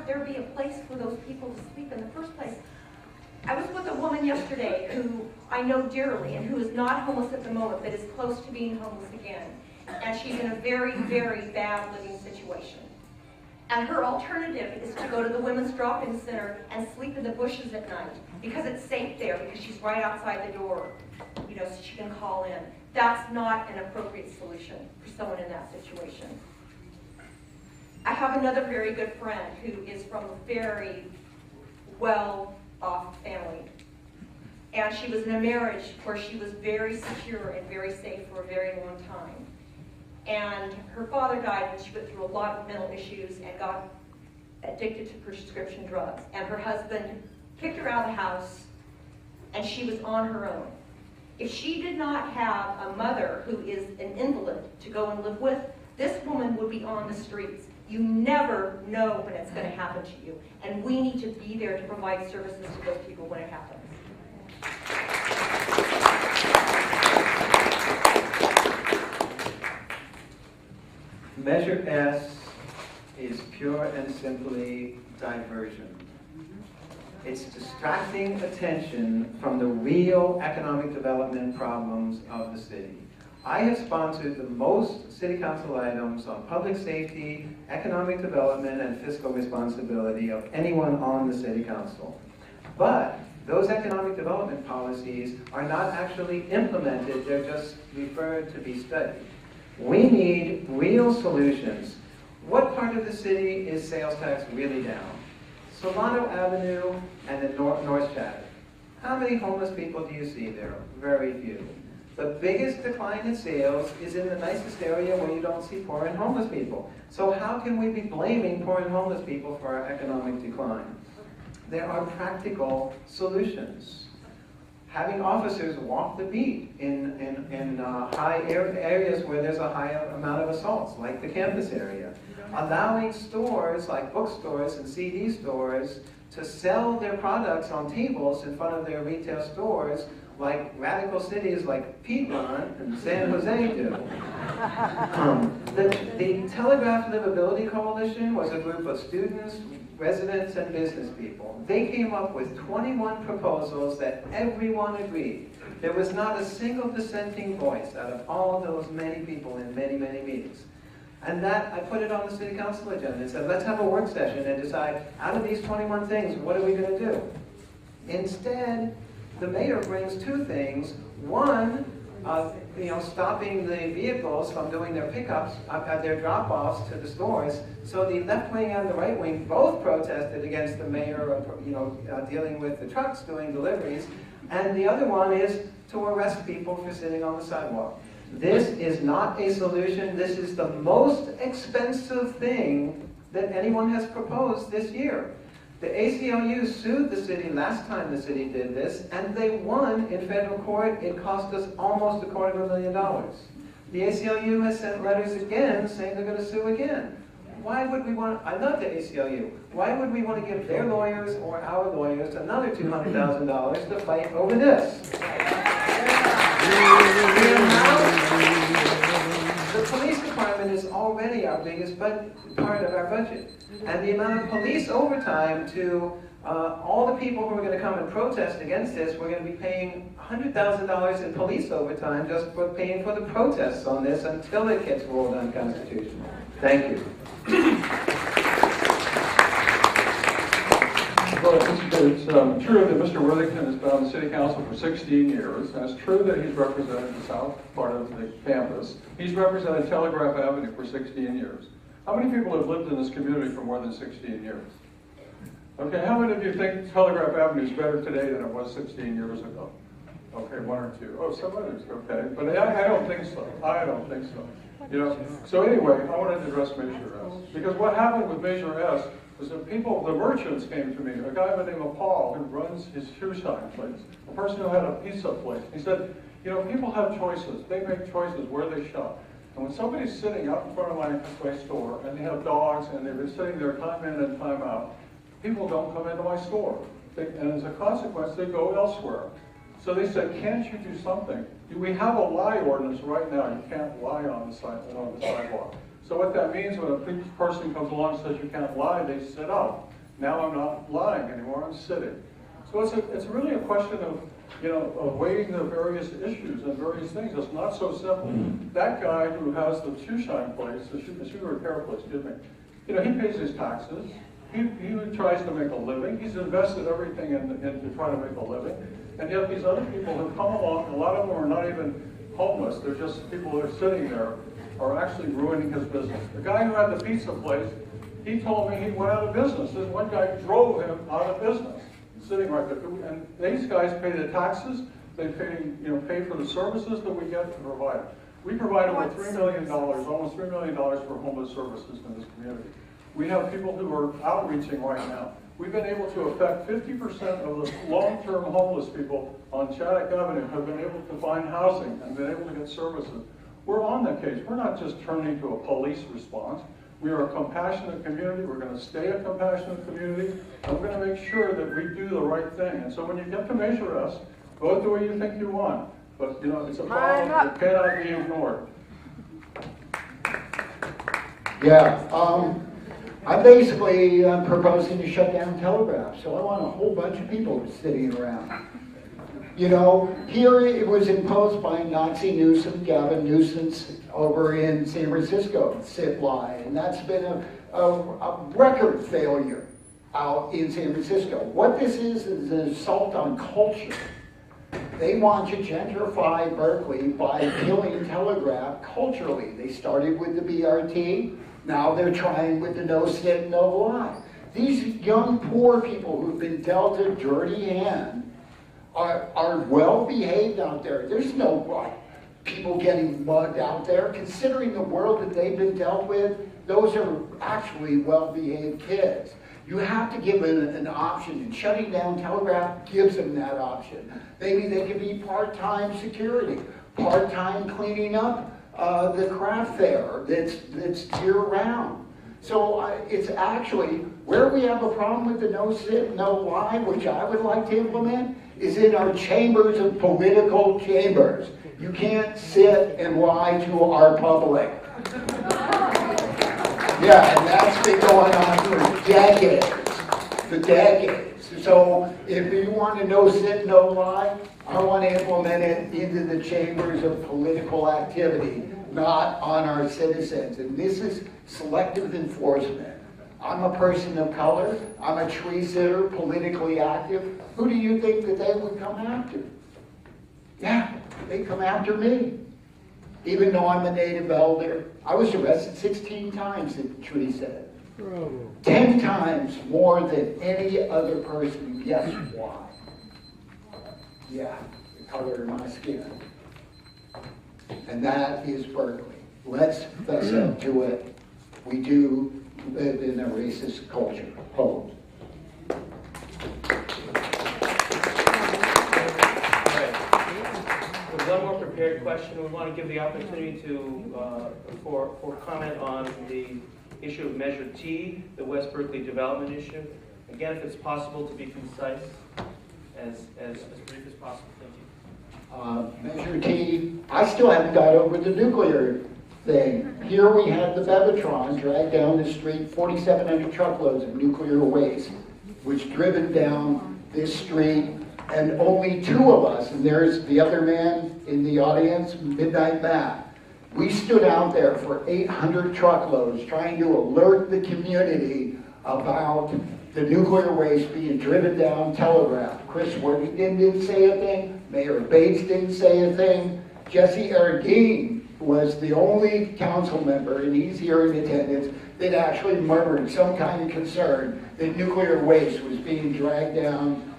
that there be a place for those people to sleep in the first place. I was with a woman yesterday who I know dearly and who is not homeless at the moment, but is close to being homeless again. And she's in a very, very bad living situation. And her alternative is to go to the women's drop-in center and sleep in the bushes at night because it's safe there, because she's right outside the door, you know, so she can call in. That's not an appropriate solution for someone in that situation. I have another very good friend who is from a very well-off family. And she was in a marriage where she was very secure and very safe for a very long time. And her father died when she went through a lot of mental issues and got addicted to prescription drugs. And her husband kicked her out of the house, and she was on her own. If she did not have a mother who is an invalid to go and live with, this woman would be on the streets. You never know when it's going to happen to you. And we need to be there to provide services to those people when it happens. Measure S is pure and simply diversion. It's distracting attention from the real economic development problems of the city. I have sponsored the most city council items on public safety, economic development, and fiscal responsibility of anyone on the city council. But those economic development policies are not actually implemented, they're just referred to be studied. We need real solutions. What part of the city is sales tax really down? Solano Avenue and the North Chatham. How many homeless people do you see there? Very few. The biggest decline in sales is in the nicest area where you don't see poor and homeless people. So how can we be blaming poor and homeless people for our economic decline? There are practical solutions. Having officers walk the beat in high areas where there's a high amount of assaults, like the campus area. Allowing stores like bookstores and CD stores to sell their products on tables in front of their retail stores, like radical cities like Piedmont and San Jose do. The Telegraph Liveability Coalition was a group of students, residents, and business people. They came up with 21 proposals that everyone agreed. There was not a single dissenting voice out of all those many people in many, many meetings. And that, I put it on the city council agenda and said, let's have a work session and decide, out of these 21 things, what are we going to do? Instead, the mayor brings two things. One, stopping the vehicles from doing their pickups, their drop-offs to the stores. So the left wing and the right wing both protested against the mayor, dealing with the trucks doing deliveries. And the other one is to arrest people for sitting on the sidewalk. This is not a solution. This is the most expensive thing that anyone has proposed this year. The ACLU sued the city last time the city did this, and they won in federal court. It cost us almost $250,000. The ACLU has sent letters again saying they're going to sue again. Why would we want, I love the ACLU, why would we want to give their lawyers or our lawyers another $200,000 to fight over this? The police department is already our biggest part of our budget. And the amount of police overtime to all the people who are going to come and protest against this, we're going to be paying $100,000 in police overtime just for paying for the protests on this until it gets ruled unconstitutional. Thank you. Well, it's true that Mr. Worthington has been on the City Council for 16 years, and it's true that he's represented the south part of the campus. He's represented Telegraph Avenue for 16 years. How many people have lived in this community for more than 16 years? Okay, how many of you think Telegraph Avenue is better today than it was 16 years ago? Okay, one or two. Oh, some others, okay. But I don't think so. I don't think so. You know. So anyway, I wanted to address Measure S. Because what happened with Measure S was that the merchants came to me, a guy by the name of Paul, who runs his shoe shine place, a person who had a pizza place. He said, you know, people have choices. They make choices where they shop. And when somebody's sitting out in front of my store, and they have dogs, and they've been sitting there time in and time out, people don't come into my store. And as a consequence, they go elsewhere. So they said, can't you do something? We have a lie ordinance right now. You can't lie on the sidewalk. So what that means, when a person comes along and says you can't lie, they sit up. Now I'm not lying anymore, I'm sitting. So it's really a question of, of weighing the various issues and various things. It's not so simple. That guy who has the shoe shine place, the shoe repair place, he pays his taxes. He tries to make a living. He's invested everything in to try to make a living. And yet these other people who come along, a lot of them are not even homeless. They're just people who are sitting there, are actually ruining his business. The guy who had the pizza place, he told me he went out of business. This one guy drove him out of business, sitting right there. And these guys pay the taxes. They pay for the services that we get to provide. We provide over $3 million, almost $3 million for homeless services in this community. We have people who are outreaching right now. We've been able to affect 50% of the long-term homeless people on Shattuck Avenue have been able to find housing and been able to get services. We're on the case. We're not just turning to a police response. We are a compassionate community. We're going to stay a compassionate community. And we're going to make sure that we do the right thing. And so when you get to measure us, vote the way you think you want. But, it's a problem that cannot be ignored. Yeah. I basically am proposing to shut down Telegraph, so I want a whole bunch of people sitting around. Here it was imposed by Nazi Newsom, Gavin Newsom, over in San Francisco, sit-lie, and that's been a record failure out in San Francisco. What this is an assault on culture. They want to gentrify Berkeley by killing Telegraph culturally. They started with the BRT. Now they're trying with the no sit, no lie. These young poor people who've been dealt a dirty hand are well behaved out there. There's no people getting mugged out there. Considering the world that they've been dealt with, those are actually well behaved kids. You have to give an option, and shutting down Telegraph gives them that option. Maybe they could be part-time security, part-time cleaning up the craft fair that's year-round. So it's actually, where we have a problem with the no sit, no lie, which I would like to implement, is in our chambers of political chambers. You can't sit and lie to our public. Yeah, and that's been going on for decades. So if you want to no sit, no lie, I want to implement it into the chambers of political activity, not on our citizens. And this is selective enforcement. I'm a person of color. I'm a tree sitter, politically active. Who do you think that they would come after? Yeah, they come after me. Even though I'm a native elder, I was arrested 16 times at Tree Set. 10 times more than any other person. Guess why? Yeah, the color of my skin. And that is Berkeley. Let's fess up to it. We do live in a racist culture. Hold. One more prepared question. We want to give the opportunity for comment on the issue of Measure T, the West Berkeley development issue. Again, if it's possible to be concise, as brief as possible. Thank you. Measure T, I still haven't got over the nuclear thing. Here we had the Bevatron drag down the street, 4,700 truckloads of nuclear waste, which driven down this street, and only 2 of us, and there's the other man in the audience, Midnight Matt. We stood out there for 800 truckloads trying to alert the community about the nuclear waste being driven down Telegraph. Chris Worthington didn't say a thing. Mayor Bates didn't say a thing. Jesse Erdine was the only council member, and he's here in attendance, that actually murmured some kind of concern that nuclear waste was being dragged down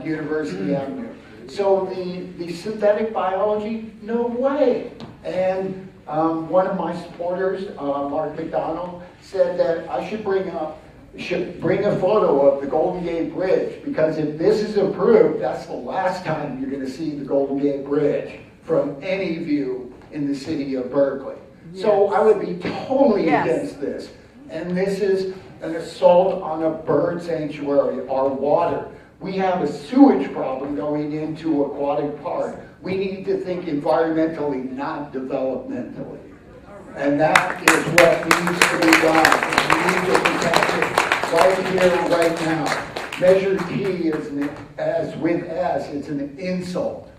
University Avenue. So the synthetic biology, no way. And one of my supporters, Mark McDonald, said that I should bring a photo of the Golden Gate Bridge, because if this is approved, that's the last time you're going to see the Golden Gate Bridge from any view in the city of Berkeley. Yes. So I would be totally against this. And this is an assault on a bird sanctuary, our water. We have a sewage problem going into Aquatic Park. We need to think environmentally, not developmentally. And that is what needs to be done. We need to protect it. right here, right now. Measure T is it's an insult.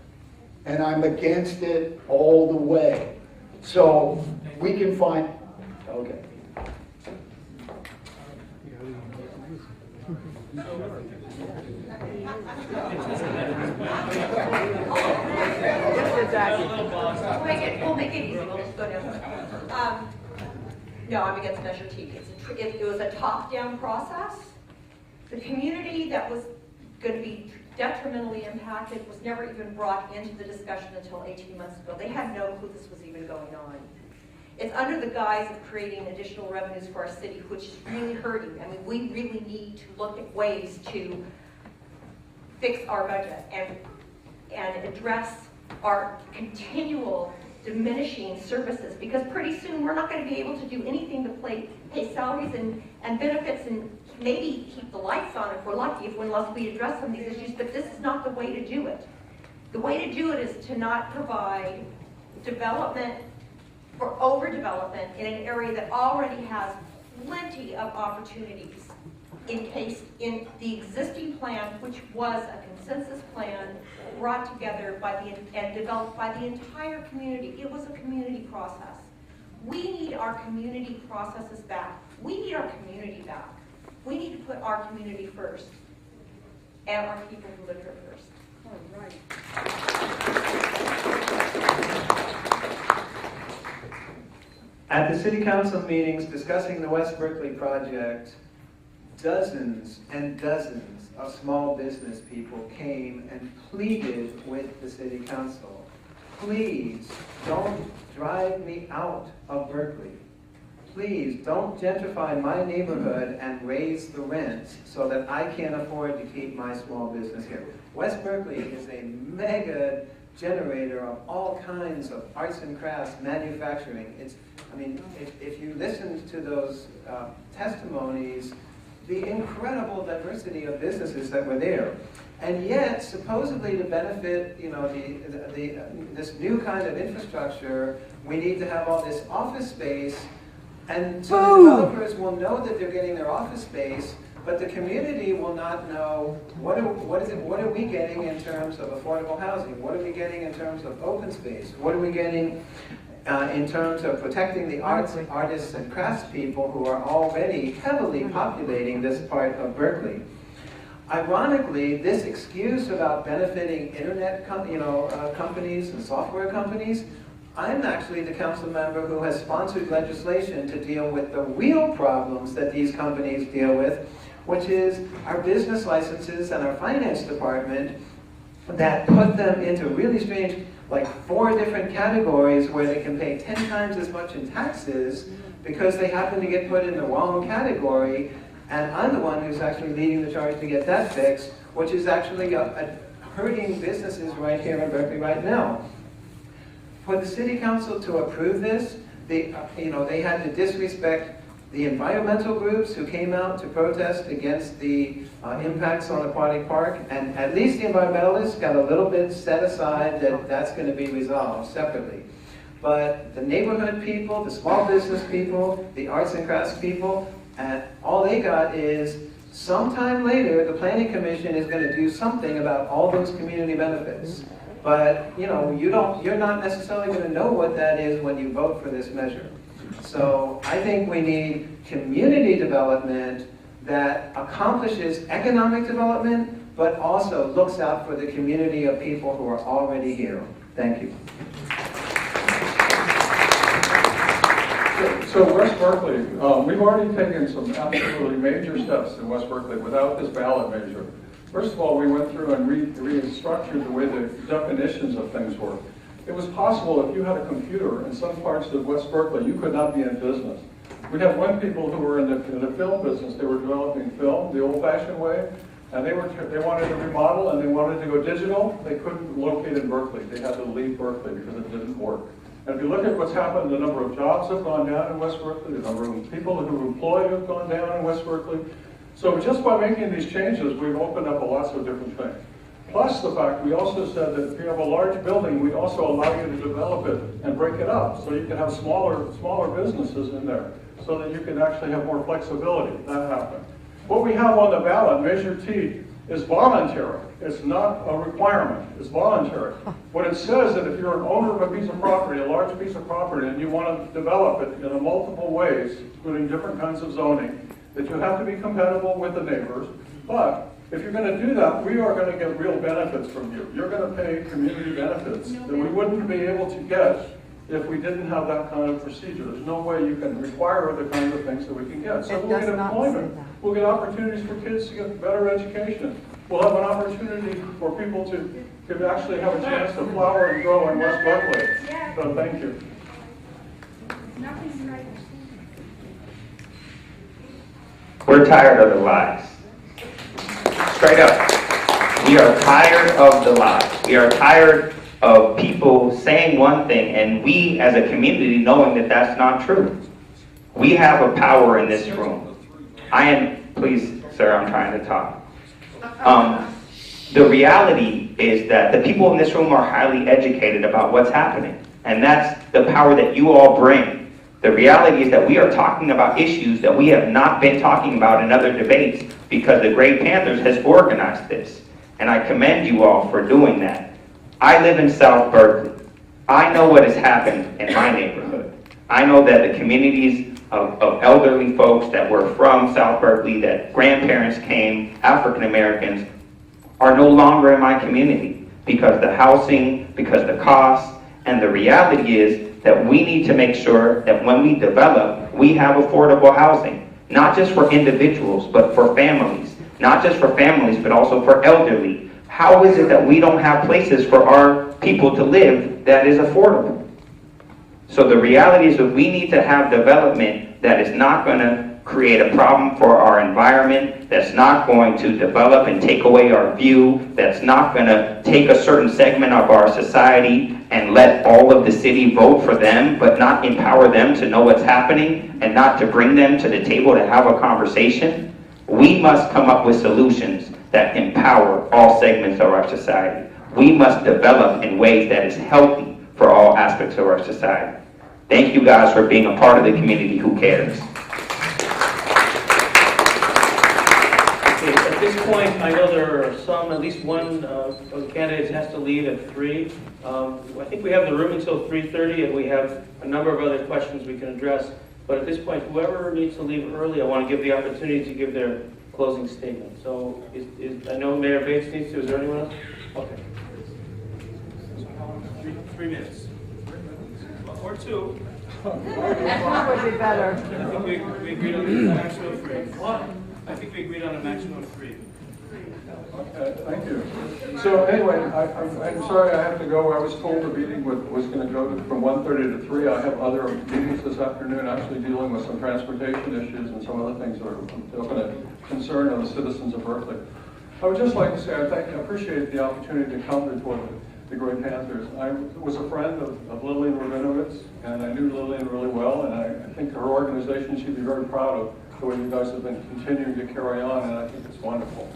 And I'm against it all the way. So we can find, okay. We'll make it easy. We'll just go down. No, I'm against Measure T. It was a top-down process. The community that was going to be detrimentally impacted was never even brought into the discussion until 18 months ago. They had no clue this was even going on. It's under the guise of creating additional revenues for our city, which is really hurting. I mean, we really need to look at ways to fix our budget and address our continual diminishing services, because pretty soon we're not going to be able to do anything to pay salaries and benefits and maybe keep the lights on if we're lucky, unless we address some of these issues, but this is not the way to do it. The way to do it is to not provide development or overdevelopment in an area that already has plenty of opportunities encased in the existing plan, which was a consensus plan brought together and developed by the entire community. It was a community process. We need our community processes back. We need our community back. We need to put our community first and our people who live here first. All right. At the city council meetings discussing the West Berkeley project, dozens and dozens of small business people came and pleaded with the city council. Please don't drive me out of Berkeley. Please don't gentrify my neighborhood and raise the rents so that I can't afford to keep my small business here. West Berkeley is a mega generator of all kinds of arts and crafts, manufacturing. If you listen to those testimonies, the incredible diversity of businesses that were there. And yet, supposedly to benefit, this new kind of infrastructure, we need to have all this office space. And so the developers will know that they're getting their office space, but the community will not know what are we getting in terms of affordable housing? What are we getting in terms of open space? What are we getting in terms of protecting the artists and craftspeople who are already heavily populating this part of Berkeley? Ironically, this excuse about benefiting internet companies and software companies, I'm actually the council member who has sponsored legislation to deal with the real problems that these companies deal with, which is our business licenses and our finance department that put them into really strange, like 4 different categories where they can pay 10 times as much in taxes because they happen to get put in the wrong category. And I'm the one who's actually leading the charge to get that fixed, which is actually hurting businesses right here in Berkeley right now. For the city council to approve this, they had to disrespect the environmental groups who came out to protest against the impacts on Aquatic Park, and at least the environmentalists got a little bit set aside that that's going to be resolved separately. But the neighborhood people, the small business people, the arts and crafts people, all they got is sometime later the Planning Commission is going to do something about all those community benefits. But you're not necessarily going to know what that is when you vote for this measure. So I think we need community development that accomplishes economic development, but also looks out for the community of people who are already here. Thank you. So West Berkeley, we've already taken some absolutely major steps in West Berkeley without this ballot measure. First of all, we went through and restructured the way the definitions of things work. It was possible if you had a computer in some parts of West Berkeley, you could not be in business. We had one people who were in the film business. They were developing film the old-fashioned way, and they wanted to remodel and they wanted to go digital. They couldn't locate in Berkeley. They had to leave Berkeley because it didn't work. And if you look at what's happened, the number of jobs have gone down in West Berkeley, the number of people who are employed have gone down in West Berkeley. So just by making these changes, we've opened up lots of different things. Plus the fact, we also said that if you have a large building, we also allow you to develop it and break it up. So you can have smaller businesses in there so that you can actually have more flexibility. That happened. What we have on the ballot, Measure T, is voluntary. It's not a requirement. It's voluntary. What it says that if you're an owner of a piece of property, a large piece of property, and you want to develop it in multiple ways, including different kinds of zoning, that you have to be compatible with the neighbors. But if you're going to do that, we are going to get real benefits from you. You're going to pay community benefits that we wouldn't be able to get if we didn't have that kind of procedure. There's no way you can require the kinds of things that we can get. So It we'll does get not employment. say that. We'll get opportunities for kids to get better education. We'll have an opportunity for people to actually have a chance to flower and grow in West Berkeley. So thank you. We're tired of the lies. Straight up. We are tired of the lies. We are tired of people saying one thing and we as a community knowing that that's not true. We have a power in this room. Please, sir, I'm trying to talk. The reality is that the people in this room are highly educated about what's happening. And that's the power that you all bring. The reality is that we are talking about issues that we have not been talking about in other debates because the Great Panthers has organized this. And I commend you all for doing that. I live in South Berkeley. I know what has happened in my neighborhood. I know that the communities of elderly folks that were from South Berkeley, that grandparents came, African Americans, are no longer in my community because the housing, because the costs, and the reality is that we need to make sure that when we develop, we have affordable housing, not just for individuals, but for families. Not just for families, but also for elderly. How is it that we don't have places for our people to live that is affordable? So the reality is that we need to have development that is not going to create a problem for our environment, that's not going to develop and take away our view, that's not going to take a certain segment of our society and let all of the city vote for them, but not empower them to know what's happening and not to bring them to the table to have a conversation. We must come up with solutions that empower all segments of our society. We must develop in ways that is healthy for all aspects of our society. Thank you guys for being a part of the community who cares. Okay, at this point, I know there are some, at least one of the candidates has to leave at 3. I think we have the room until 3:30, and we have a number of other questions we can address. But at this point, whoever needs to leave early, I want to give the opportunity to give their closing statement. So I know Mayor Bates needs to. Is there anyone else? Okay. 3 minutes. Or 2. That would be better. I think we agreed on a maximum of 3. What? I think we agreed on a maximum of 3. Okay, thank you. So anyway, I'm sorry I have to go. I was told the meeting was going to go from 1:30 to 3. I have other meetings this afternoon actually dealing with some transportation issues and some other things that are going to concern the citizens of Berkeley. I would just like to say I appreciate the opportunity to come before the Great Panthers. I was a friend of Lillian Rabinovitz, and I knew Lillian really well, and I think her organization should be very proud of the way you guys have been continuing to carry on, and I think it's wonderful.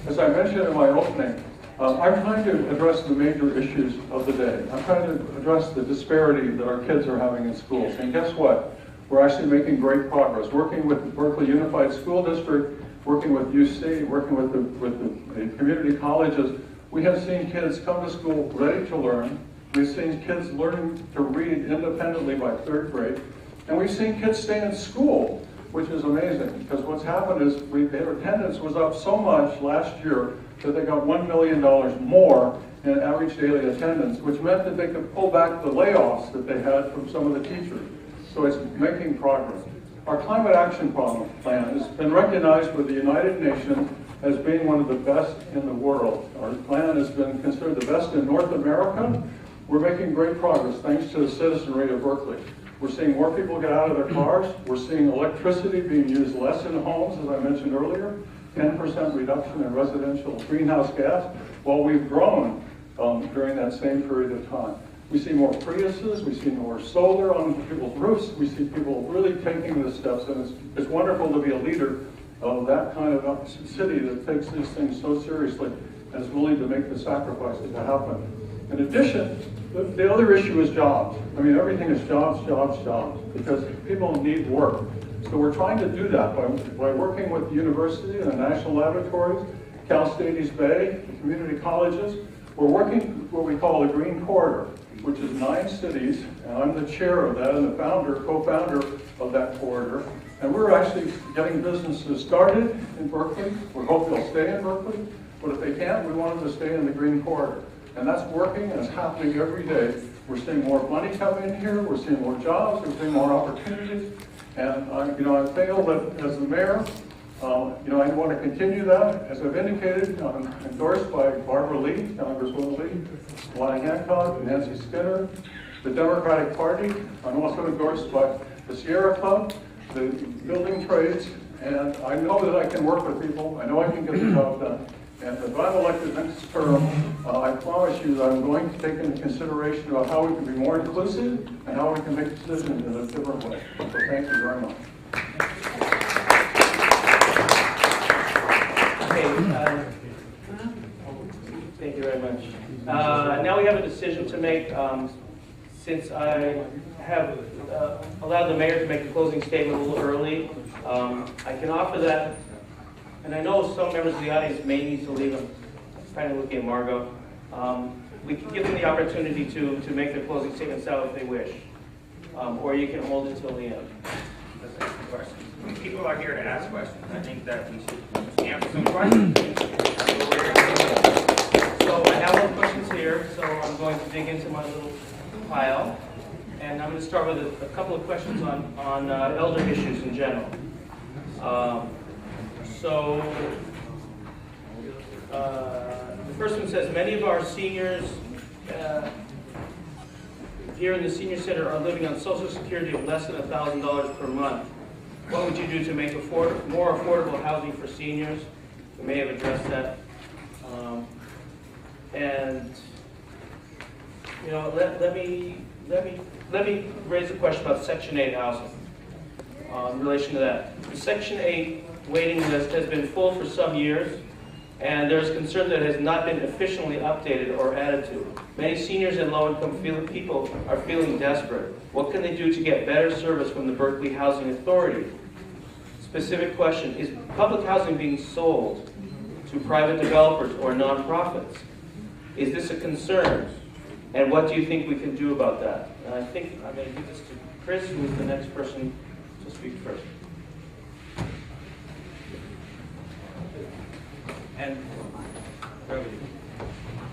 As I mentioned in my opening, I'm trying to address the major issues of the day. I'm trying to address the disparity that our kids are having in schools. And guess what? We're actually making great progress. Working with the Berkeley Unified School District, working with UC, working with the community colleges, we have seen kids come to school ready to learn. We've seen kids learning to read independently by 3rd grade. And we've seen kids stay in school, which is amazing, because what's happened is their attendance was up so much last year that they got $1 million more in average daily attendance, which meant that they could pull back the layoffs that they had from some of the teachers. So it's making progress. Our climate action plan has been recognized by the United Nations as being one of the best in the world. Our plan has been considered the best in North America. We're making great progress thanks to the citizenry of Berkeley. We're seeing more people get out of their cars. We're seeing electricity being used less in homes, as I mentioned earlier, 10% reduction in residential greenhouse gas, while we've grown during that same period of time. We see more Priuses, we see more solar on people's roofs, we see people really taking the steps, and it's wonderful to be a leader of that kind of city that takes these things so seriously and is willing to make the sacrifices to happen. In addition, the other issue is jobs. I mean, everything is jobs, jobs, jobs, because people need work. So we're trying to do that by working with the university and the national laboratories, Cal State East Bay, the community colleges. We're working what we call the Green Corridor, which is 9 cities, and I'm the chair of that and the co-founder of that corridor. And we're actually getting businesses started in Berkeley. We hope they'll stay in Berkeley, but if they can't, we want them to stay in the Green Corridor. And that's working, and it's happening every day. We're seeing more money come in here, we're seeing more jobs, we're seeing more opportunities. And I feel that as the mayor, I want to continue that. As I've indicated, I'm endorsed by Barbara Lee, Congresswoman Lee, Lonnie Hancock, Nancy Skinner, the Democratic Party. I'm also endorsed by the Sierra Club, the building trades, and I know that I can work with people. I know I can get the job done. And if I'm elected next term, I promise you that I'm going to take into consideration about how we can be more inclusive and how we can make decisions in a different way. So thank you very much. Okay, thank you very much. Now we have a decision to make. Since I have allowed the mayor to make the closing statement a little early, I can offer that. And I know some members of the audience may need to leave. I'm kind of looking at Margot. We can give them the opportunity to make their closing statements out if they wish. Or you can hold it till the end. Let's ask some questions. People are here to ask questions. I think that we should answer some questions. So I have no questions here, so I'm going to dig into my little pile. And I'm going to start with a couple of questions on elder issues in general. The first one says, many of our seniors here in the senior center are living on Social Security of less than $1,000 per month. What would you do to make more affordable housing for seniors? We may have addressed that. Let me raise a question about Section 8 housing in relation to that. The Section 8 waiting list has been full for some years, and there's concern that it has not been efficiently updated or added to. Many seniors and low-income people are feeling desperate. What can they do to get better service from the Berkeley Housing Authority? Specific question, is public housing being sold to private developers or nonprofits? Is this a concern? And what do you think we can do about that? And I think I'm going to give this to Chris, who is the next person to speak first. And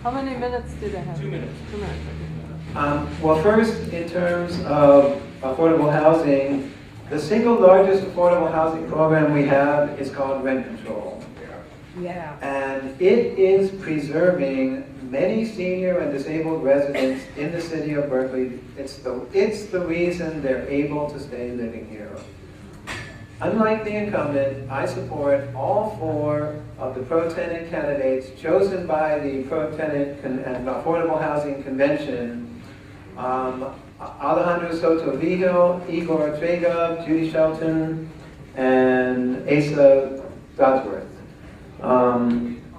how many minutes do they have? 2 minutes. 2 minutes. Well, first, in terms of affordable housing, the single largest affordable housing program we have is called rent control. Yeah. And it is preserving many senior and disabled residents in the city of Berkeley. It's the reason they're able to stay living here. Unlike the incumbent, I support all 4 of the pro-tenant candidates chosen by the pro-tenant and affordable housing convention. Alejandro Soto-Vigil, Igor Trega, Judy Shelton, and Asa Dodsworth.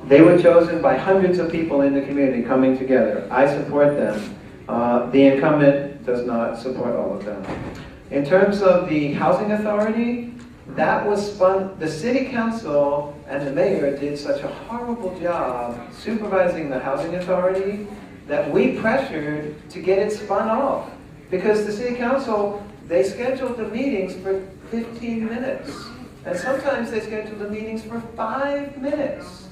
They were chosen by hundreds of people in the community coming together. I support them. The incumbent does not support all of them. In terms of the housing authority, that was spun, the city council and the mayor did such a horrible job supervising the housing authority that we pressured to get it spun off. Because the city council, they scheduled the meetings for 15 minutes. And sometimes they scheduled the meetings for 5 minutes.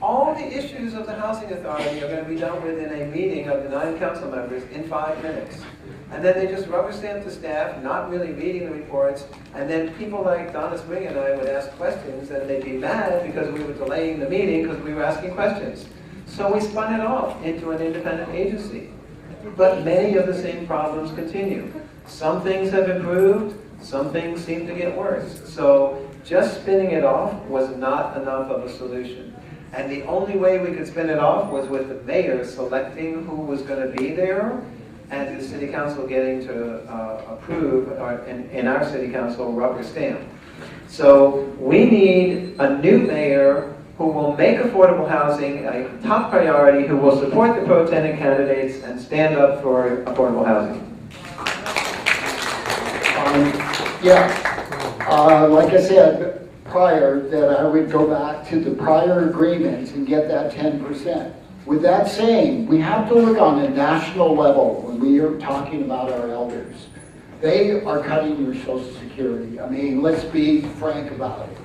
All the issues of the housing authority are going to be dealt with in a meeting of the 9 council members in 5 minutes. And then they just rubber stamp the staff, not really reading the reports. And then people like Donna Spring and I would ask questions, and they'd be mad because we were delaying the meeting because we were asking questions. So we spun it off into an independent agency. But many of the same problems continue. Some things have improved, some things seem to get worse. So just spinning it off was not enough of a solution. And the only way we could spin it off was with the mayor selecting who was going to be there, and the city council getting to approve, or in our city council, rubber stamp. So we need a new mayor who will make affordable housing a top priority, who will support the pro-tenant candidates and stand up for affordable housing. Yeah, Like I said prior, that I would go back to the prior agreements and get that 10%. With that saying, we have to look on a national level when we are talking about our elders. They are cutting your Social Security. I mean, let's be frank about it.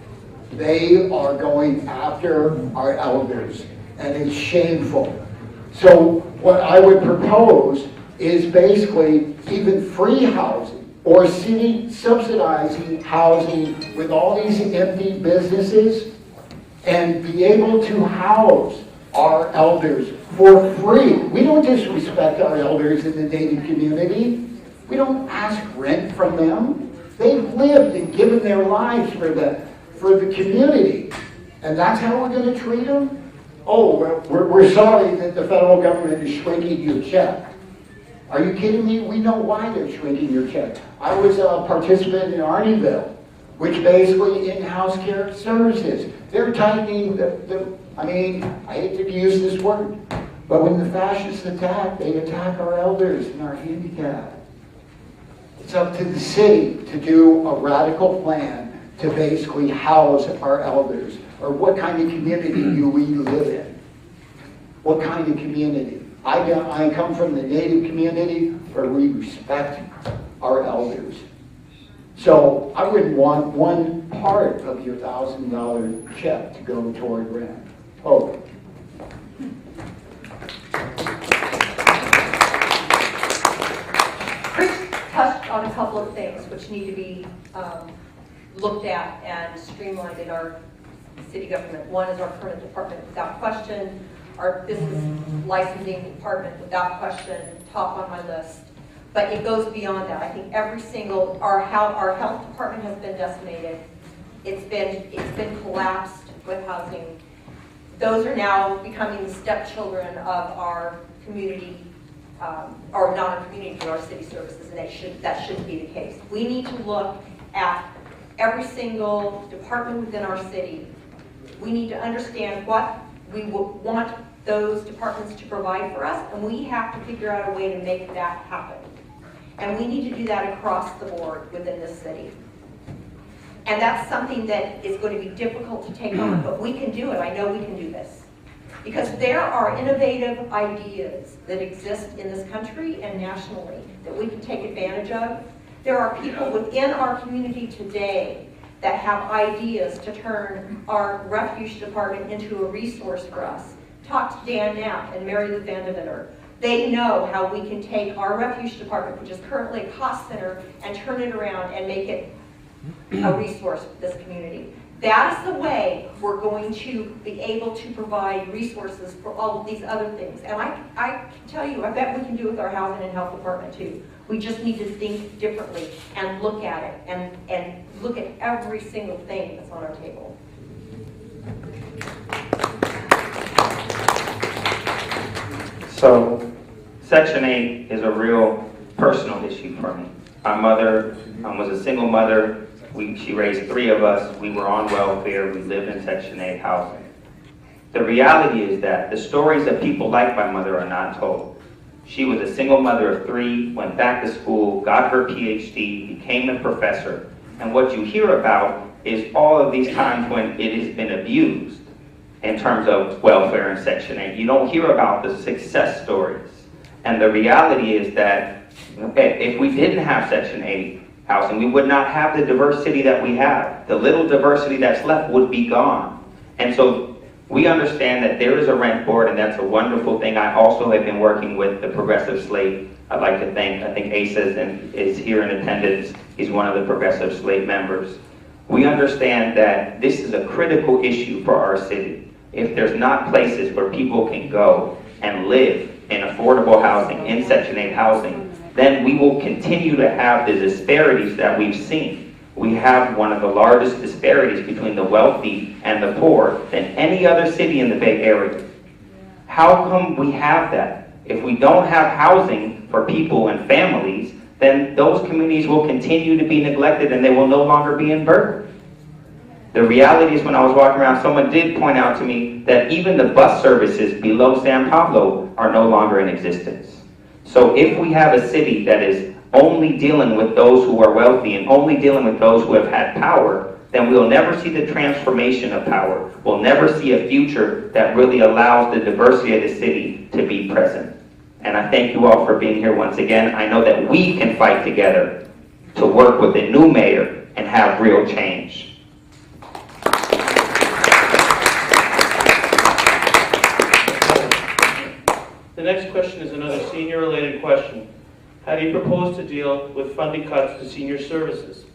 They are going after our elders, and it's shameful. So what I would propose is basically even free housing or city subsidizing housing with all these empty businesses and be able to house our elders for free. We don't disrespect our elders in the Native community. We don't ask rent from them. They've lived and given their lives for the community. And that's how we're going to treat them? Oh, we're sorry that the federal government is shrinking your check. Are you kidding me? We know why they're shrinking your check. I was a participant in Arnieville, which basically in-house care services. They're tightening I mean, I hate to use this word, but when the fascists attack, they attack our elders and our handicapped. It's up to the city to do a radical plan to basically house our elders. Or what kind of community do we live in? What kind of community? I come from the Native community where we respect our elders. So I wouldn't want one part of your $1,000 check to go toward rent. Oh. Chris touched on a couple of things which need to be looked at and streamlined in our city government. One is our permit department without question, our business licensing department without question, top on my list. But it goes beyond that. I think every single, our health department has been decimated. It's been collapsed with housing. Those are now becoming the stepchildren of our community, or not our community, but our city services, and that shouldn't be the case. We need to look at every single department within our city. We need to understand what we want those departments to provide for us, and we have to figure out a way to make that happen. And we need to do that across the board within this city. And that's something that is going to be difficult to take on, but we can do it. I know we can do this. Because there are innovative ideas that exist in this country and nationally that we can take advantage of. There are people within our community today that have ideas to turn our refuge department into a resource for us. Talk to Dan Knapp and Mary Lou Vandeventer. They know how we can take our refuge department, which is currently a cost center, and turn it around and make it a resource for this community. That is the way we're going to be able to provide resources for all of these other things. And I can tell you, I bet we can do it with our housing and health department too. We just need to think differently and look at it and look at every single thing that's on our table. So, Section 8 is a real personal issue for me. My mother was a single mother. She raised 3 of us. We were on welfare. We lived in Section 8 housing. The reality is that the stories that people like my mother are not told. She was a single mother of 3, went back to school, got her PhD, became a professor. And what you hear about is all of these times when it has been abused in terms of welfare in Section 8. You don't hear about the success stories. And the reality is that if we didn't have Section 8 housing, we would not have the diversity that we have. The little diversity that's left would be gone. And so we understand that there is a rent board, and that's a wonderful thing. I also have been working with the Progressive Slate. I'd like to thank, I think Asa is here in attendance. He's one of the Progressive Slate members. We understand that this is a critical issue for our city. If there's not places where people can go and live in affordable housing, in Section 8 housing, then we will continue to have the disparities that we've seen. We have one of the largest disparities between the wealthy and the poor than any other city in the Bay Area. How come we have that? If we don't have housing for people and families, then those communities will continue to be neglected and they will no longer be in Berkeley. The reality is, when I was walking around, someone did point out to me that even the bus services below San Pablo are no longer in existence. So if we have a city that is only dealing with those who are wealthy and only dealing with those who have had power, then we'll never see the transformation of power. We'll never see a future that really allows the diversity of the city to be present. And I thank you all for being here once again. I know that we can fight together to work with a new mayor and have real change. The next question is another senior-related question. How do you propose to deal with funding cuts to senior services,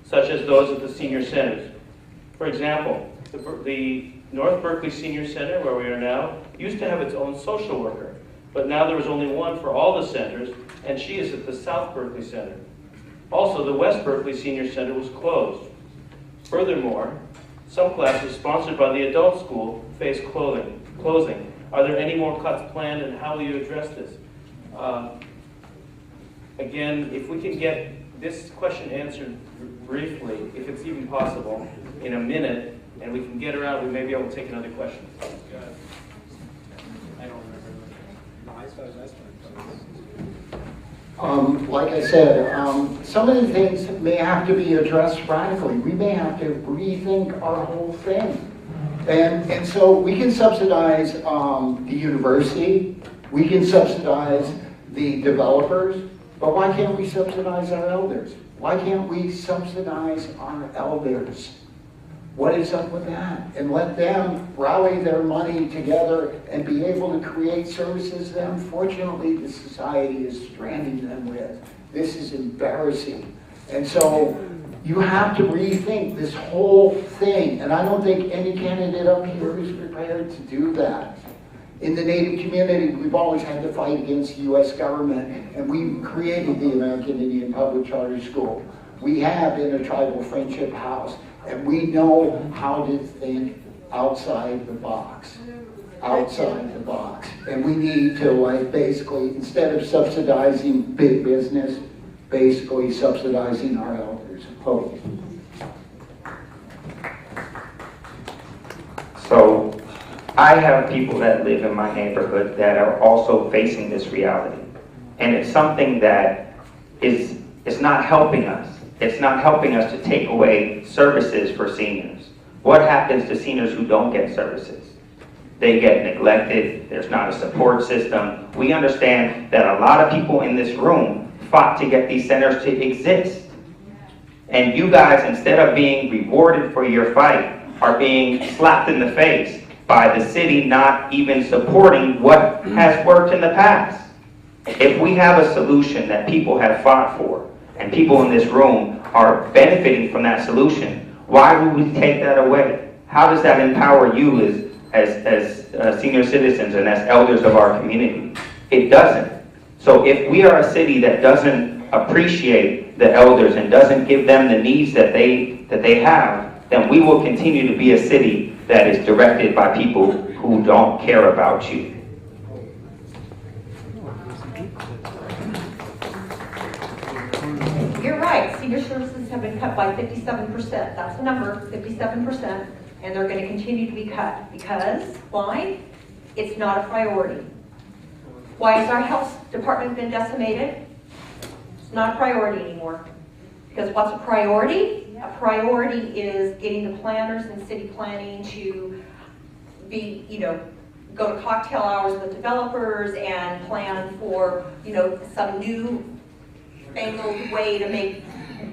such as those at the senior centers? For example, the North Berkeley Senior Center, where we are now, used to have its own social worker, but now there is only one for all the centers, and she is at the South Berkeley Center. Also, the West Berkeley Senior Center was closed. Furthermore, some classes sponsored by the adult school face closing. Are there any more cuts planned, and how will you address this? Again, if we can get this question answered briefly, if it's even possible, in a minute, and we can get around, we may be able to take another question. I don't remember. Like I said, some of the things may have to be addressed radically. We may have to rethink our whole thing. And so we can subsidize the university, we can subsidize the developers, but why can't we subsidize our elders? Why can't we subsidize our elders? What is up with that? And let them rally their money together and be able to create services that unfortunately the society is stranding them with. This is embarrassing. And so you have to rethink this whole thing. And I don't think any candidate up here is prepared to do that. In the Native community, we've always had to fight against the U.S. government, and we created the American Indian Public Charter School. We have Intertribal Friendship House, and we know how to think outside the box. Outside the box. And we need to, like, basically, instead of subsidizing big business, basically subsidizing our elders. Hope. So I have people that live in my neighborhood that are also facing this reality. And it's something that is not helping us. It's not helping us to take away services for seniors. What happens to seniors who don't get services? They get neglected. There's not a support system. We understand that a lot of people in this room fought to get these centers to exist. And you guys, instead of being rewarded for your fight, are being slapped in the face by the city not even supporting what has worked in the past. If we have a solution that people have fought for, and people in this room are benefiting from that solution, why would we take that away? How does that empower you as senior citizens and as elders of our community? It doesn't. So if we are a city that doesn't appreciate the elders and doesn't give them the needs that they have, then we will continue to be a city that is directed by people who don't care about you. You're right, senior services have been cut by 57%. That's the number, 57%, and they're going to continue to be cut. Because, why? It's not a priority. Why has our health department been decimated? It's not a priority anymore. Because what's a priority? A priority is getting the planners and city planning to be, go to cocktail hours with developers and plan for, some new fangled way to make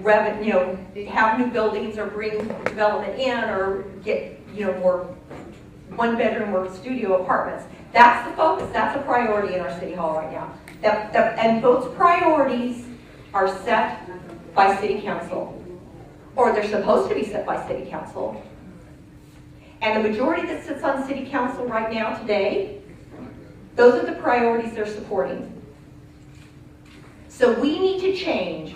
revenue, have new buildings or bring development in or get, more one-bedroom or studio apartments. That's the focus. That's a priority in our city hall right now. And those priorities are set by city council, or they're supposed to be set by city council. And the majority that sits on city council right now today, those are the priorities they're supporting. So we need to change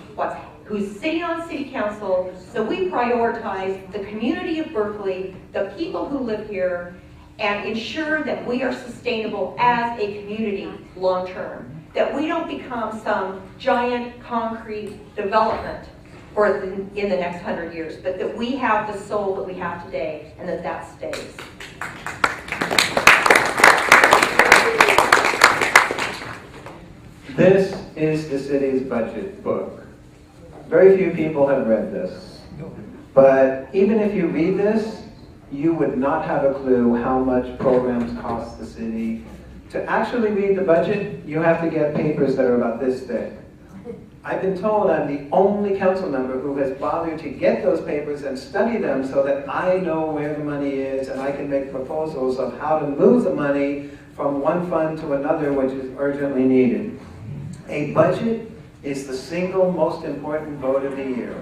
who's sitting on city council so we prioritize the community of Berkeley, the people who live here, and ensure that we are sustainable as a community long term. That we don't become some giant concrete development in the next 100 years, but that we have the soul that we have today and that stays. This is the city's budget book. Very few people have read this. But even if you read this, you would not have a clue how much programs cost the city. To actually read the budget, you have to get papers that are about this thick. I've been told I'm the only council member who has bothered to get those papers and study them so that I know where the money is and I can make proposals of how to move the money from one fund to another which is urgently needed. A budget is the single most important vote of the year.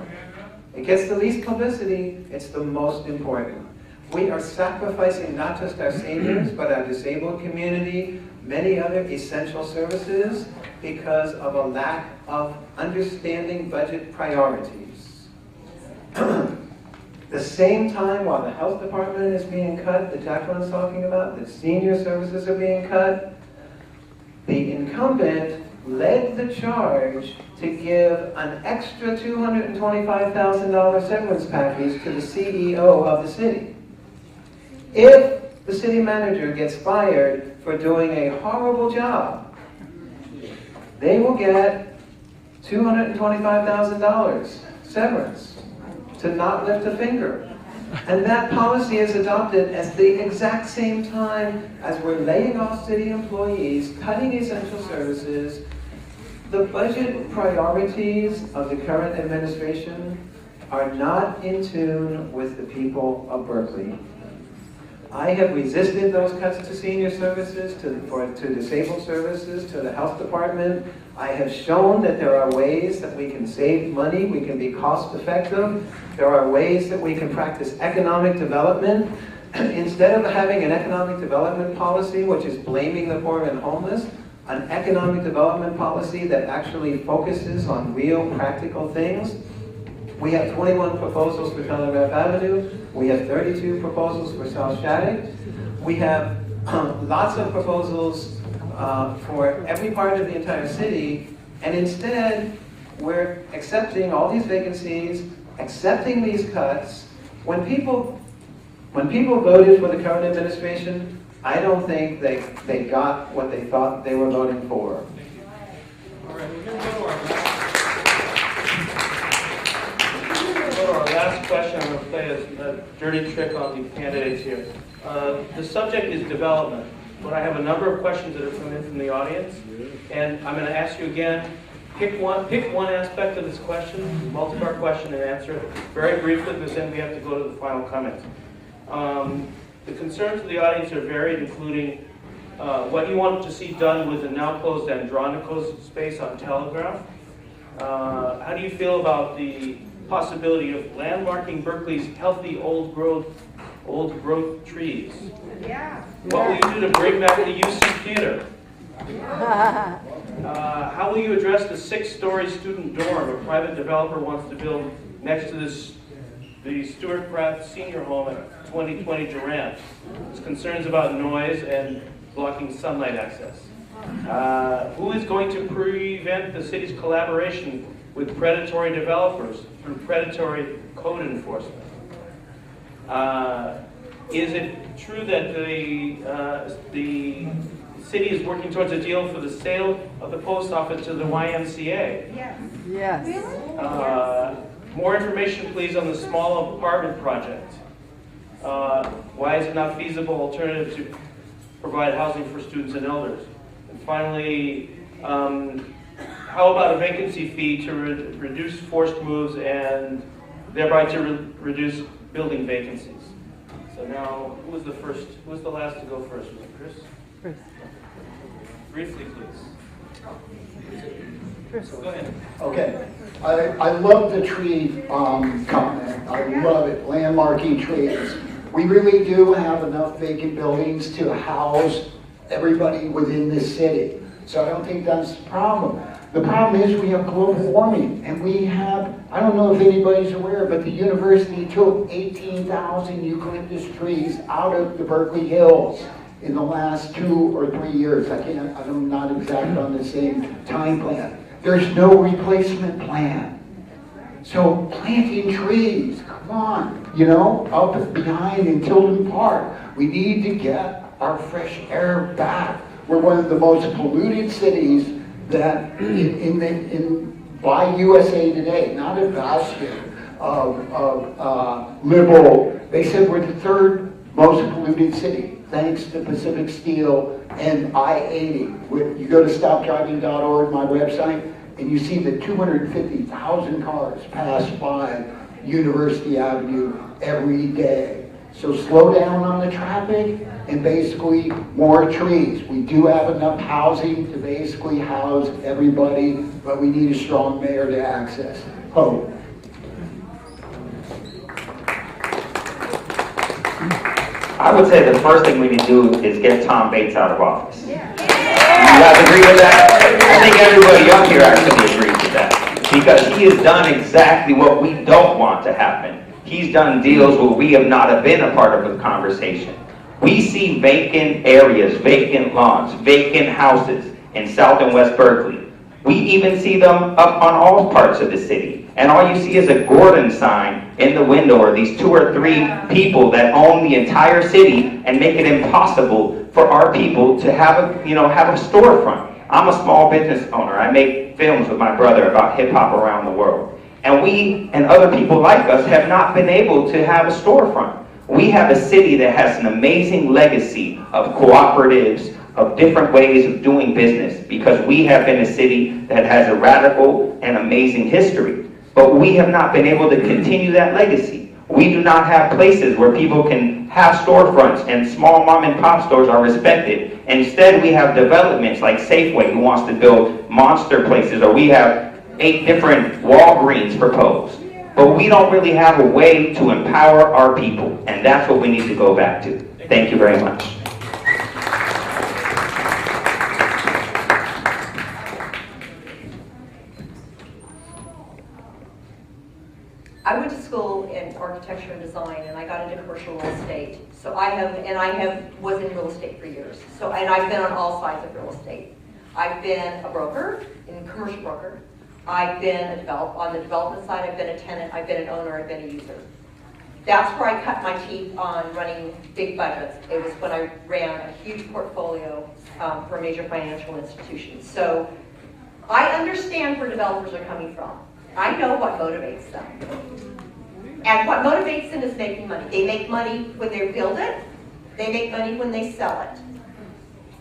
It gets the least publicity, it's the most important. We are sacrificing not just our seniors, but our disabled community, many other essential services, because of a lack of understanding budget priorities. The same time, while the health department is being cut, that Jacqueline's talking about, the senior services are being cut, the incumbent led the charge to give an extra $225,000 severance package to the CEO of the city. If the city manager gets fired for doing a horrible job, they will get $225,000 severance to not lift a finger. And that policy is adopted at the exact same time as we're laying off city employees, cutting essential services. The budget priorities of the current administration are not in tune with the people of Berkeley. I have resisted those cuts to senior services, to disabled services, to the health department. I have shown that there are ways that we can save money, we can be cost effective. There are ways that we can practice economic development. Instead of having an economic development policy which is blaming the poor and homeless, an economic development policy that actually focuses on real practical things. We have 21 proposals for Telegraph Avenue. We have 32 proposals for South Shattuck. We have lots of proposals for every part of the entire city, and instead we're accepting all these vacancies, accepting these cuts. When people voted for the current administration, I don't think they got what they thought they were voting for. All right, we're going to go to our last question. I'm going to play a dirty trick on the candidates here. The subject is development, but I have a number of questions that have come in from the audience, and I'm going to ask you again. Pick one aspect of this question, multi-part question, and answer it very briefly, because then we have to go to the final comments. The concerns of the audience are varied, including what you want to see done with the now closed Andronico space on Telegraph. How do you feel about the possibility of landmarking Berkeley's healthy old growth trees? Yeah. What will you do to bring back the UC Theater? How will you address the 6-story student dorm a private developer wants to build next to the Stuart Pratt Senior Home at 2020 Durant? There's concerns about noise and blocking sunlight access. Who is going to prevent the city's collaboration with predatory developers through predatory code enforcement? Is it true that the city is working towards a deal for the sale of the post office to the YMCA? Yes. Yes. More information, please, on the small apartment project. Why is it not feasible alternative to provide housing for students and elders? And finally, how about a vacancy fee to reduce forced moves and thereby to reduce building vacancies? So now, who was the last to go first? Was it Chris? Chris. Briefly, please. Chris. Go ahead. Okay. I love the tree comment. I love it. Landmarking trees. We really do have enough vacant buildings to house everybody within this city. So I don't think that's the problem. The problem is we have global warming, and we have, I don't know if anybody's aware, but the university took 18,000 eucalyptus trees out of the Berkeley Hills in the last 2 or 3 years. I'm not exact on the same time plan. There's no replacement plan. So planting trees, come on, up behind in Tilden Park. We need to get our fresh air back. We're one of the most polluted cities that by USA Today, not a bastion of liberal, they said we're the third most polluted city, thanks to Pacific Steel and I-80. You go to stopdriving.org, my website, and you see that 250,000 cars pass by University Avenue every day. So slow down on the traffic and basically more trees. We do have enough housing to basically house everybody, but we need a strong mayor to access. Hope. I would say the first thing we need to do is get Tom Bates out of office. You guys agree with that? I think everybody up here actually agrees with that. Because he has done exactly what we don't want to happen. He's done deals where we have not been a part of the conversation. We see vacant areas, vacant lawns, vacant houses in South and West Berkeley. We even see them up on all parts of the city. And all you see is a Gordon sign in the window, or these 2 or 3 people that own the entire city and make it impossible for our people to have a storefront. I'm a small business owner. I make films with my brother about hip hop around the world. And we and other people like us have not been able to have a storefront. We have a city that has an amazing legacy of cooperatives, of different ways of doing business, because we have been a city that has a radical and amazing history. But we have not been able to continue that legacy. We do not have places where people can have storefronts and small mom and pop stores are respected. Instead, we have developments like Safeway, who wants to build monster places, or we have 8 different Walgreens proposed. But we don't really have a way to empower our people, and that's what we need to go back to. Thank you very much. I went to school in architecture and design, and I got into commercial real estate. So I was in real estate for years. And I've been on all sides of real estate. I've been a broker, a commercial broker. I've been on the development side. I've been a tenant. I've been an owner. I've been a user. That's where I cut my teeth on running big budgets. It was when I ran a huge portfolio for major financial institutions. So I understand where developers are coming from. I know what motivates them. And what motivates them is making money. They make money when they build it. They make money when they sell it.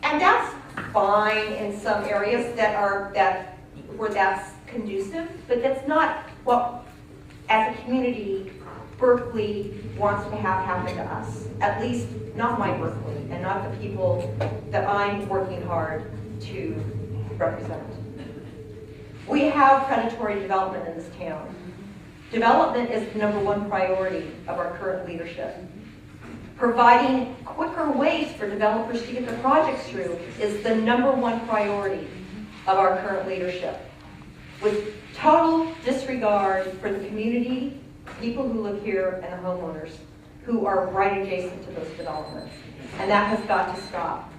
And that's fine in some areas where that's conducive, but that's not what, as a community, Berkeley wants to have happen to us. At least not my Berkeley, and not the people that I'm working hard to represent. We have predatory development in this town. Development is the #1 priority of our current leadership. Providing quicker ways for developers to get their projects through is the #1 priority of our current leadership. With total disregard for the community, people who live here, and the homeowners who are right adjacent to those developments. And that has got to stop.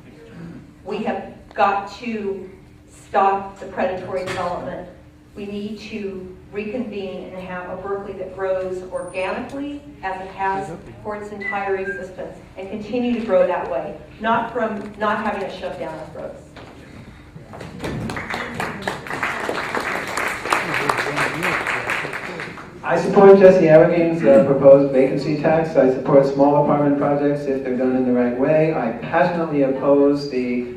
We have got to stop the predatory development. We need to reconvene and have a Berkeley that grows organically as it has for its entire existence, and continue to grow that way, not from not having it shoved down our throats. I support Jesse Arrogane's proposed vacancy tax. I support small apartment projects if they're done in the right way. I passionately oppose the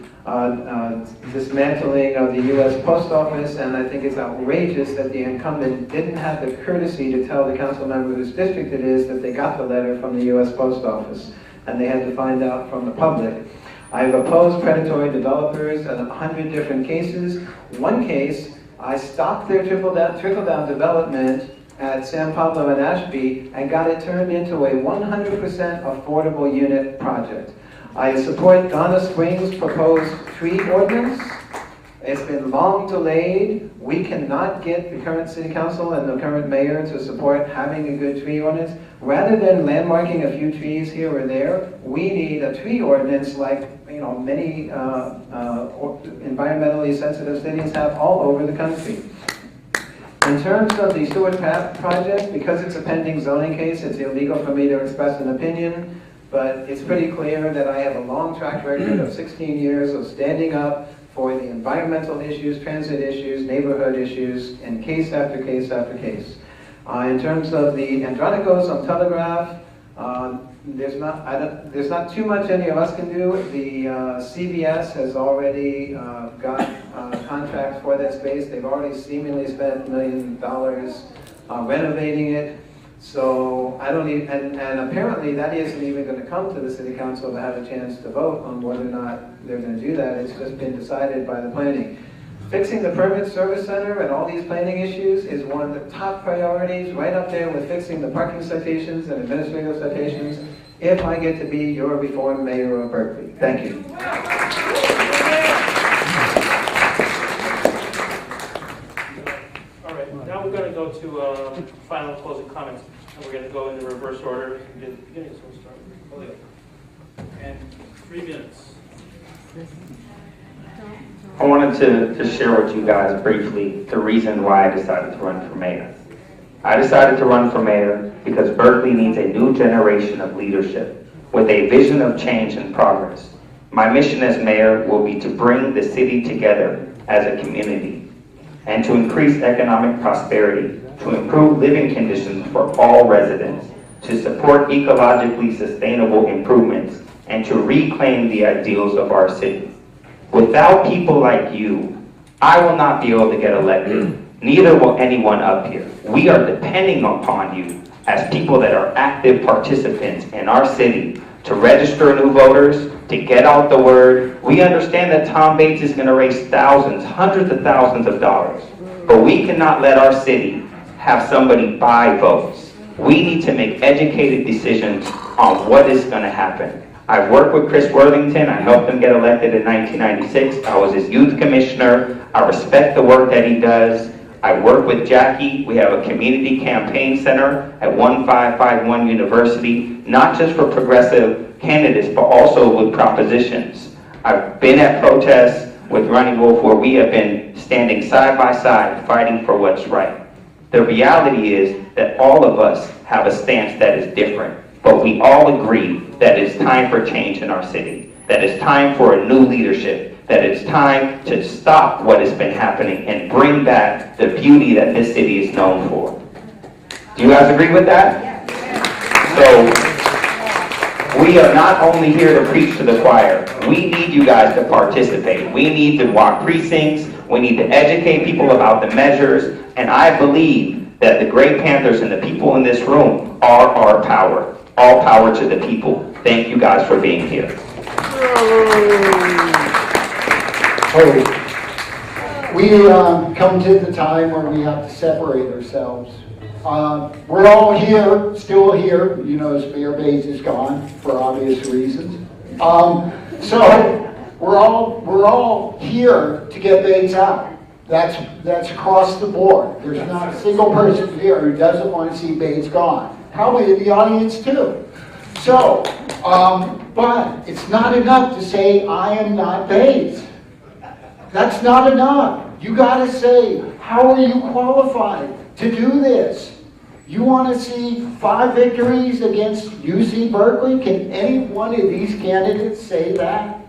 dismantling of the U.S. Post Office, and I think it's outrageous that the incumbent didn't have the courtesy to tell the council member whose district it is that they got the letter from the U.S. Post Office, and they had to find out from the public. I've opposed predatory developers in 100 different cases. One case, I stopped their trickle-down development at San Pablo and Ashby and got it turned into a 100% affordable unit project. I support Donna Springs' proposed tree ordinance. It's been long delayed. We cannot get the current city council and the current mayor to support having a good tree ordinance. Rather than landmarking a few trees here or there, we need a tree ordinance like many environmentally sensitive cities have all over the country. In terms of the Stewart project, because it's a pending zoning case, it's illegal for me to express an opinion. But it's pretty clear that I have a long track record of 16 years of standing up for the environmental issues, transit issues, neighborhood issues, in case after case after case. In terms of the Andronicos on Telegraph, there's not too much any of us can do. The CVS has already got contracts for that space. They've already seemingly spent $1 million renovating it. So I don't even, and apparently that isn't even going to come to the city council to have a chance to vote on whether or not they're going to do that. It's just been decided by the planning. Fixing the permit service center and all these planning issues is one of the top priorities, right up there with fixing the parking citations and administrative citations, if I get to be your reformed mayor of Berkeley. Thank you. All right, now we're going to go to final closing comments, and we're going to go in the reverse order. And 3 minutes. I wanted to share with you guys briefly the reason why I decided to run for mayor. I decided to run for mayor because Berkeley needs a new generation of leadership with a vision of change and progress. My mission as mayor will be to bring the city together as a community and to increase economic prosperity, to improve living conditions for all residents, to support ecologically sustainable improvements, and to reclaim the ideals of our city. Without people like you, I will not be able to get elected. Neither will anyone up here. We are depending upon you as people that are active participants in our city to register new voters, to get out the word. We understand that Tom Bates is going to raise thousands, hundreds of thousands of dollars, but we cannot let our city have somebody buy votes. We need to make educated decisions on what is going to happen. I've worked with Chris Worthington. I helped him get elected in 1996. I was his youth commissioner. I respect the work that he does. I work with Jackie. We have a community campaign center at 1551 University, not just for progressive candidates, but also with propositions. I've been at protests with Running Wolf where we have been standing side by side fighting for what's right. The reality is that all of us have a stance that is different, but we all agree that it's time for change in our city, that it's time for a new leadership, that it's time to stop what has been happening and bring back the beauty that this city is known for. Do you guys agree with that? So we are not only here to preach to the choir. We need you guys to participate. We need to walk precincts. We need to educate people about the measures. And I believe that the great Panthers and the people in this room are our power. All power to the people. Thank you guys for being here. We come to the time where we have to separate ourselves. We're all here, still here. You notice Mayor Bates is gone for obvious reasons. So we're all here to get Bates out. That's across the board. There's not a single person here who doesn't want to see Bates gone. Probably in the audience too. So, but it's not enough to say, I am not Bates. That's not enough. You got to say, how are you qualified to do this? You want to see 5 victories against UC Berkeley? Can any one of these candidates say that?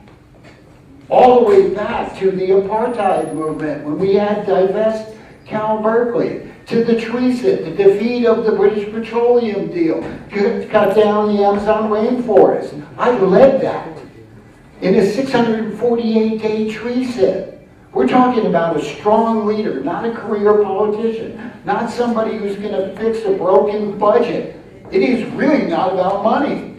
All the way back to the apartheid movement when we had divest Cal Berkeley, to the treason, the defeat of the British Petroleum deal, to cut down the Amazon rainforest. I led that in a 648-day treason. We're talking about a strong leader, not a career politician, not somebody who's going to fix a broken budget. It is really not about money.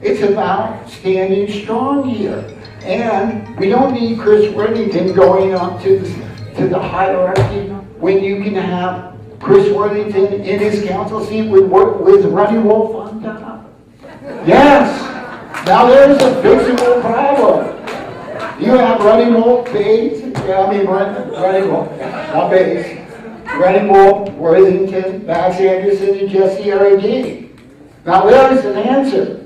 It's about standing strong here. And we don't need Chris Worthington going up to the hierarchy when you can have Chris Worthington in his council seat with Running Wolf on top. Yes! Now there's a fixable problem. You have Running Wolf, Bates, Running Wolf, not Bates, Running Wolf, Worthington, Max Anderson, and Jesse R.D. Now there's an answer.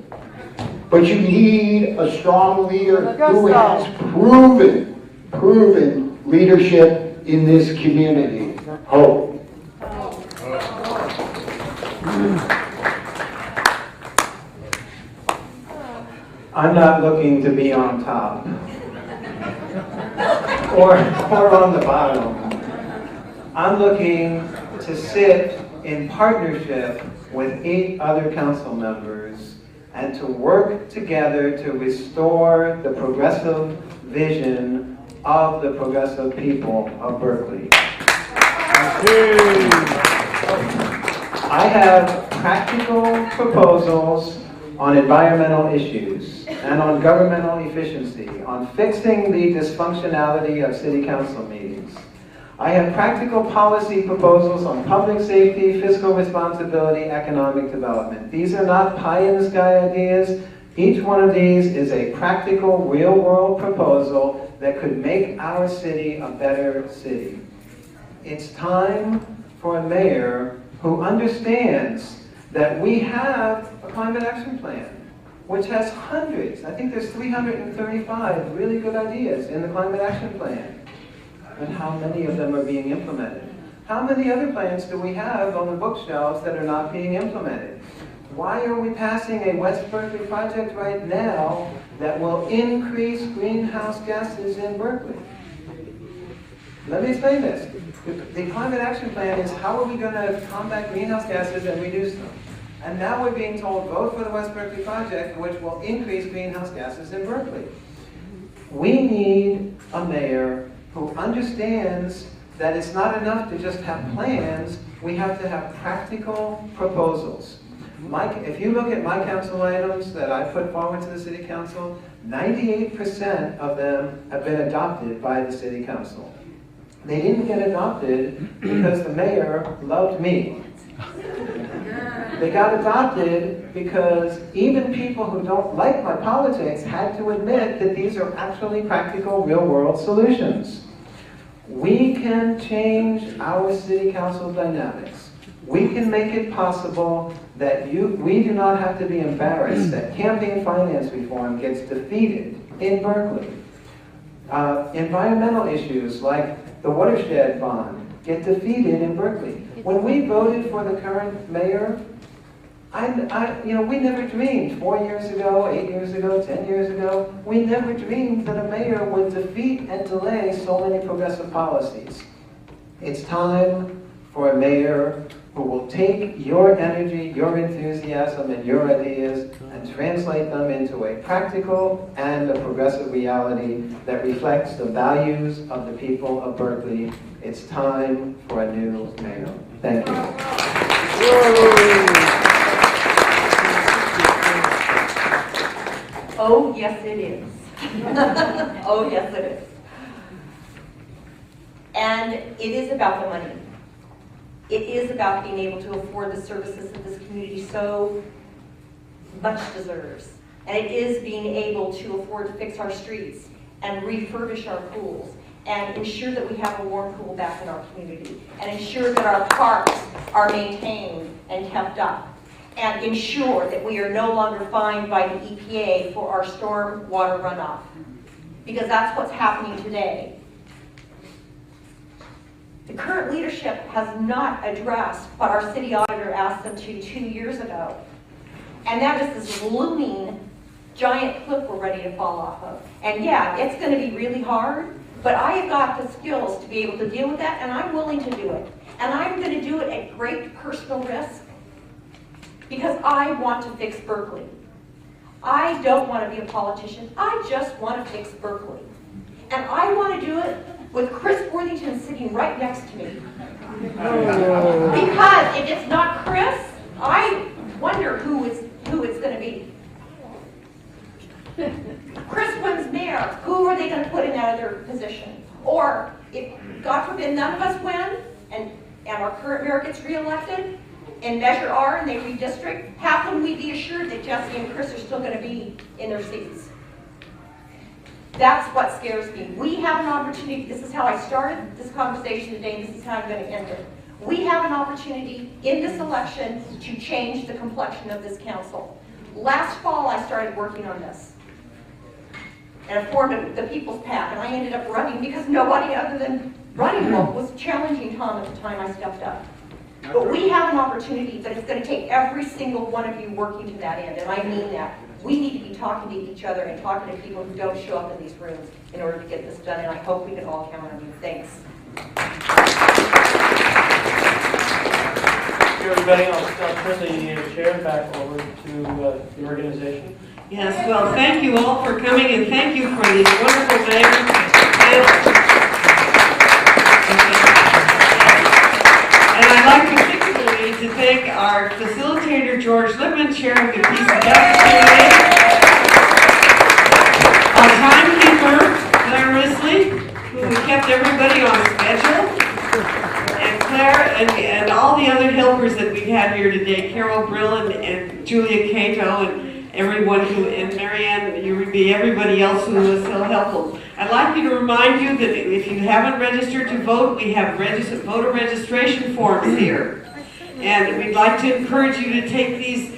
But you need a strong leader who has proven leadership in this community. Hope. I'm not looking to be on top. or on the bottom. I'm looking to sit in partnership with 8 other council members and to work together to restore the progressive vision of the progressive people of Berkeley. I have practical proposals on environmental issues and on governmental efficiency, on fixing the dysfunctionality of city council meetings. I have practical policy proposals on public safety, fiscal responsibility, economic development. These are not pie-in-the-sky ideas. Each one of these is a practical, real-world proposal that could make our city a better city. It's time for a mayor who understands that we have a climate action plan, which has hundreds, I think there's 335 really good ideas in the climate action plan. And how many of them are being implemented? How many other plans do we have on the bookshelves that are not being implemented? Why are we passing a West Berkeley project right now that will increase greenhouse gases in Berkeley? Let me explain this. The climate action plan is how are we going to combat greenhouse gases and reduce them? And now we're being told vote for the West Berkeley project, which will increase greenhouse gases in Berkeley. We need a mayor who understands that it's not enough to just have plans, we have to have practical proposals. If you look at my council items that I put forward to the City Council, 98% of them have been adopted by the City Council. They didn't get adopted because the mayor loved me. They got adopted because even people who don't like my politics had to admit that these are actually practical, real-world solutions. We can change our city council dynamics. We can make it possible that we do not have to be embarrassed that campaign finance reform gets defeated in Berkeley. Environmental issues like the watershed bond get defeated in Berkeley. When we voted for the current mayor, we never dreamed 4 years ago, 8 years ago, 10 years ago, we never dreamed that a mayor would defeat and delay so many progressive policies. It's time for a mayor who will take your energy, your enthusiasm, and your ideas and translate them into a practical and a progressive reality that reflects the values of the people of Berkeley. It's time for a new mayor. Thank you. Oh, yes, it is. Oh, yes, it is. And it is about the money. It is about being able to afford the services that this community so much deserves. And it is being able to afford to fix our streets and refurbish our pools and ensure that we have a warm pool back in our community and ensure that our parks are maintained and kept up and ensure that we are no longer fined by the EPA for our storm water runoff, because that's what's happening today. The current leadership has not addressed what our city auditor asked them to 2 years ago, and that is this looming giant cliff we're ready to fall off of. And yeah, it's going to be really hard, but I have got the skills to be able to deal with that, and I'm willing to do it. And I'm going to do it at great personal risk because I want to fix Berkeley. I don't want to be a politician. I just want to fix Berkeley. And I want to do it with Chris Worthington sitting right next to me. Because if it's not Chris, I wonder who it's going to be. Chris wins mayor. Who are they going to put in that other position? Or if, God forbid, none of us win, and our current mayor gets reelected, in Measure R and they redistrict, how can we be assured that Jesse and Chris are still going to be in their seats? That's what scares me. We have an opportunity. This is how I started this conversation today, and this is how I'm going to end it. We have an opportunity in this election to change the complexion of this council. Last fall, I started working on this. And I formed the People's PAC, and I ended up running because nobody other than Running Wolf was challenging Tom at the time I stepped up. But we have an opportunity, but it's going to take every single one of you working to that end, and I mean that. we need to be talking to each other and talking to people who don't show up in these rooms in order to get this done, and I hope we can all count on you. Thanks. Thank you, everybody. I'll turn the chair back over to the organization. Yes, well, thank you all for coming, and thank you for these wonderful names. And I'd like particularly to thank our facilitator, George Lippman, chairing the Peace and Justice Committee, our timekeeper, Claire Risley, who kept everybody on schedule, and Claire, and all the other helpers that we've had here today, Carol Brill and Julia Cato, and everyone who, and Marianne, everybody else who was so helpful. I'd like you to remind you that if you haven't registered to vote, we have voter registration forms here. And we'd like to encourage you to take these